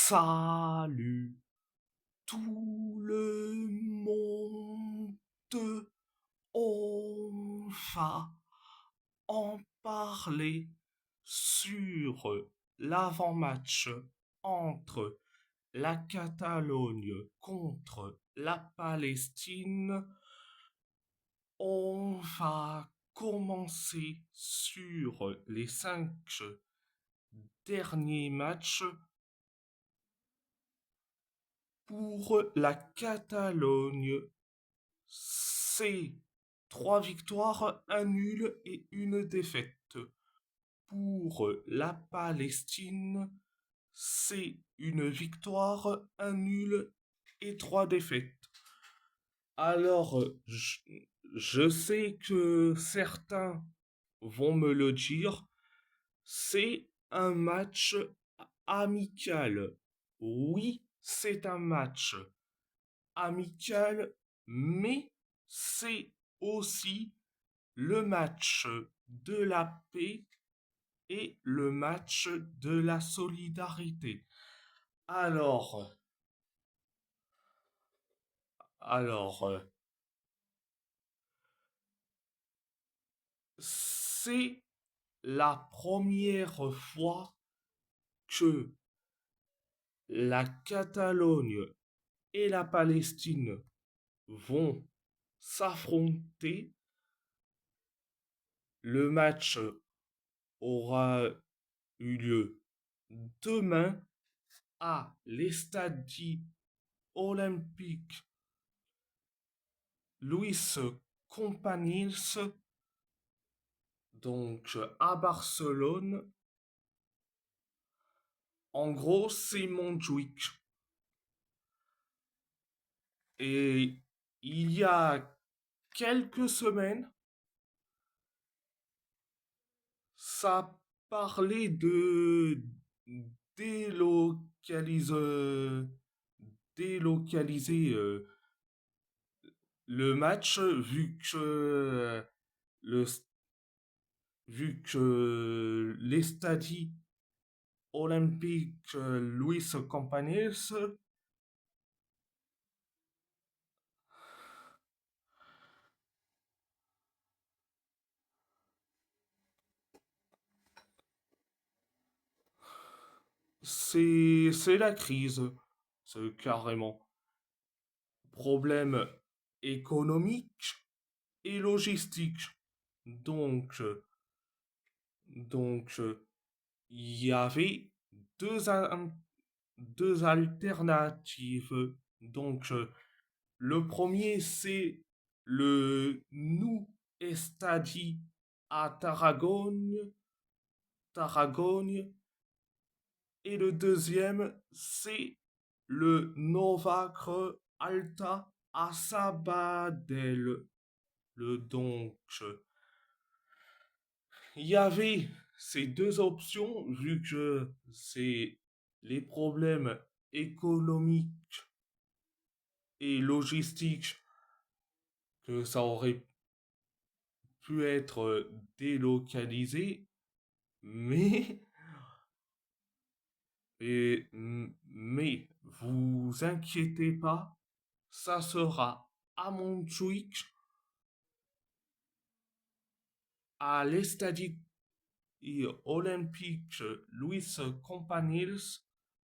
Salut tout le monde, on va en parler sur l'avant-match entre la Catalogne contre la Palestine. On va commencer sur les 5 derniers matchs. Pour la Catalogne, c'est 3 victoires, un nul et une défaite. Pour la Palestine, c'est une victoire, un nul et 3 défaites. Alors, je sais que certains vont me le dire, c'est un match amical. Oui, c'est un match amical, mais c'est aussi le match de la paix et le match de la solidarité. Alors, alors, c'est la première fois que la Catalogne et la Palestine vont s'affronter. Le match aura eu lieu demain à l'Estadi Olympique Luis Companys, donc à Barcelone. En gros, c'est Montjuic. Et il y a quelques semaines, ça parlait de délocaliser, délocaliser le match le, vu que l'Estadi Olympique Luis Companys. C'est la crise, c'est carrément. Problème économique et logistique. Donc, donc, il y avait deux, deux alternatives. Donc, le premier, c'est le Nou Estadi à Tarragone. Et le deuxième, c'est le Novacre Alta à Sabadell. Donc, il y avait ces deux options, vu que c'est les problèmes économiques et logistiques que ça aurait pu être délocalisé, mais, mais vous inquiétez pas, ça sera à Montjuic, à l'Estadi Olympique Luis Companys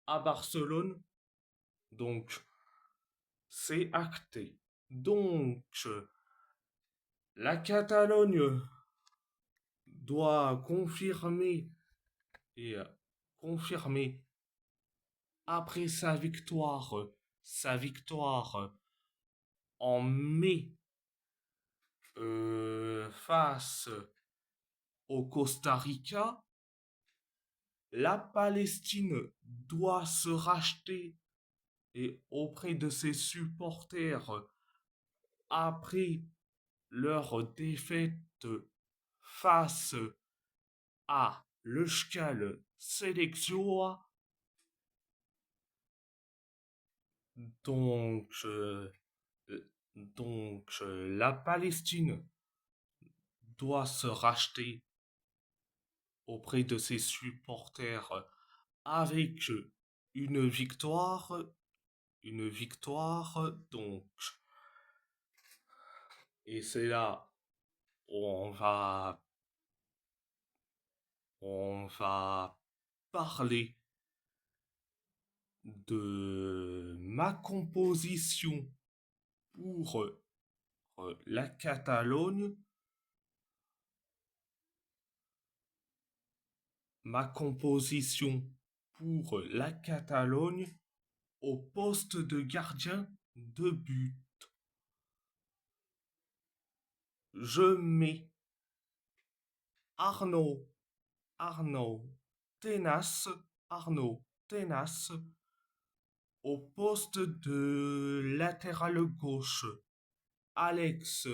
à Barcelone. Donc, c'est acté. Donc, la Catalogne doit confirmer et confirmer après sa victoire en mai face au Costa Rica. La Palestine doit se racheter et auprès de ses supporters après leur défaite face à l'Euskal Selection. Donc, la Palestine doit se racheter auprès de ses supporters avec une victoire, donc. Et c'est là où on va parler de ma composition pour la Catalogne, au poste de gardien de but. Je mets Arnaud, Arnaud Tenas, Arnaud Tenas au poste de latéral gauche. Alex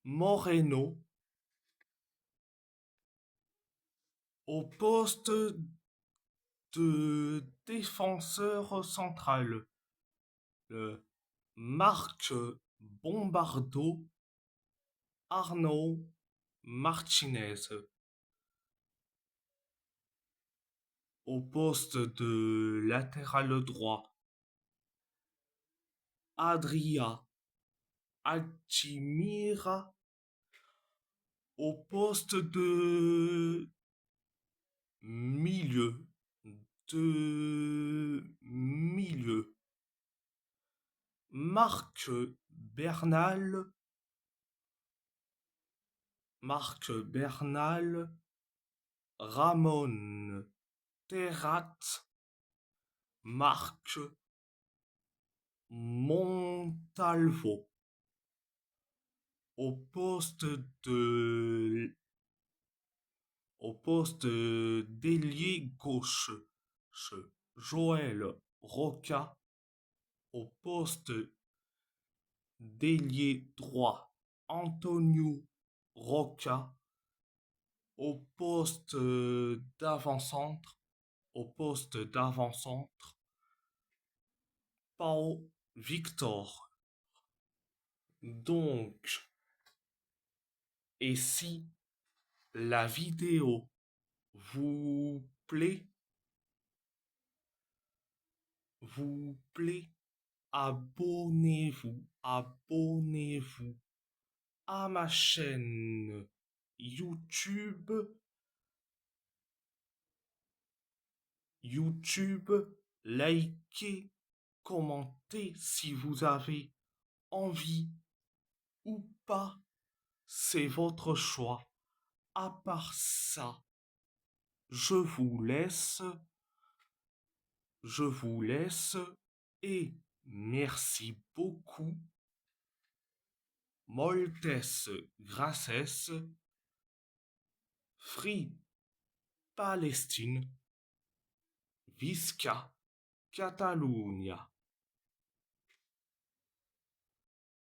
Moreno au poste de défenseur central. Marc Bombardo, Arnaud Martinez. Au poste de latéral droit, Adria Altimira. Au poste milieu, de milieu, Marc Bernal, Ramon Terrat, Marc Montalvo. Au poste de d'ailier gauche, Joël Roca. Au poste d'ailier droit, Antonio Roca. Au poste d'avant-centre, Pau Victor. Donc, et si la vidéo vous plaît, abonnez-vous à ma chaîne YouTube, likez, commentez si vous avez envie ou pas, c'est votre choix. À part ça, je vous laisse et merci beaucoup. Moltes gracias. Free Palestine. Visca Catalunya.